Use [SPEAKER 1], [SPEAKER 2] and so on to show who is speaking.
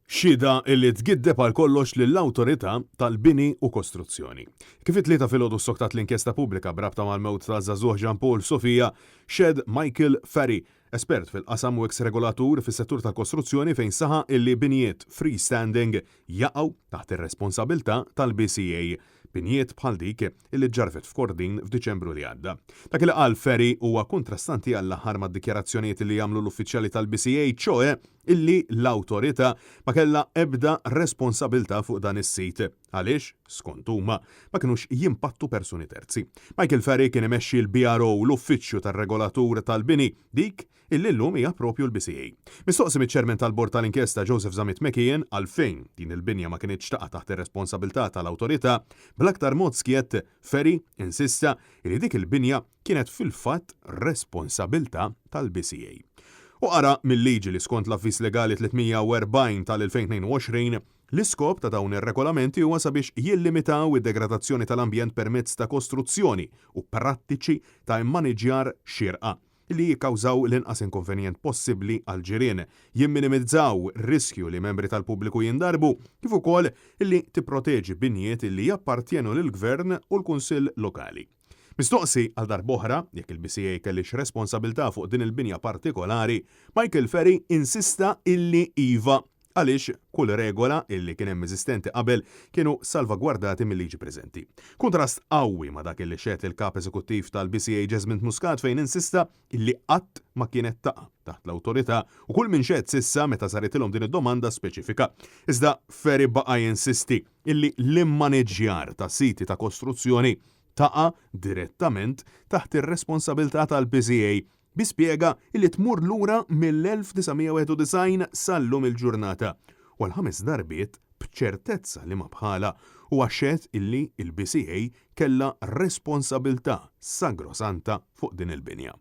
[SPEAKER 1] Xhieda illi tgiddeb għal kollox lill-awtorità tal-bini u kostruzzjoni. Kif it-tlieta filgħodu soktat l-inkjesta pubblika brabta mal-mewt ta' żagħżugħ Jean Paul Sofia, xed Michael Ferry, espert fil-qasam u ex-regolatur fis-settur tal-kostruzzjoni fejn saħa illi binijiet freestanding jaqgħu taħt ir-responsabbiltà tal-BCA. Binijiet bħal dik illi ġarfet f'Kordin f'Diċembru li għadda. Dak li qal Ferry huwa kontrastanti għall-aħħar mad-dikjarazzjonijiet li jagħmlu l-uffiċjali tal-BCA, ċoe illi l-awtorità ma kellha ebda responsabilità fuq dan is-sit għaliex, skont huma, ma kinux jimpattu persuni terzi. Michael Ferry kien imexxi l-BRO l-Uffiċċju tar-Regolatur tal-Bini dik illi llum hija propju l-BCA. Mistoqsim iċ-ċermen tal-Bord tal-Inkjesta Joseph Zamit Mekien għalfejn din il-binja ma kienx taqa' taħt ir-responsabilità tal-awtorità, bl-aktar mod skiet Ferry insista li dik il-binja kienet fil-fatt responsabilità tal-BCA. U ara mill-liġi li skont l-avviż legali 340 tal-2022, l-iskop ta' dawn ir-regolamenti huwa sabiex jillimitaw id-degradazzjoni tal-ambjent permezz ta' kostruzzjoni u prattiċi ta' immaniġjar xierqa li jikkawżaw l-inqas inkonvenjent possibbli għal ġirien, jimminimizzaw riskju li membri tal-pubbliku jindarbu, kif ukoll li tipproteġi binjiet li jappartjenu lill-Gvern u l-Kunsill Lokali. Mistoqsi għal darb'oħra, jekk il-BCA kellix responsabilità fuq din il-binja partikolari, Michael Ferry insista illi iva għaliex kull regola illi kien hemm eżistenti qabel kienu salvagwardati mill-liġi preżenti. Kontrast qawwi ma' dak illi xehet il-kap eżekuttiv tal-BCA Jesmint Muscat fejn insista illi qatt ma kienet taqa' taħt l-awtorità u kull min xehed sissa meta saretilhom din id-domanda speċifika. Iżda Ferry baqa' jinsisti illi l-immaneġġjar ta' siti ta' kostruzzjoni taqa' direttament taħt ir-responsabilità tal-BCA bispjega illi tmur lura mill-1991 sal-lum il-ġurnata u l-5 darbiet b'ċertezza li ma bħala u għaxet illi il-BCA kella responsabilità sagrosanta fuq din il-binja.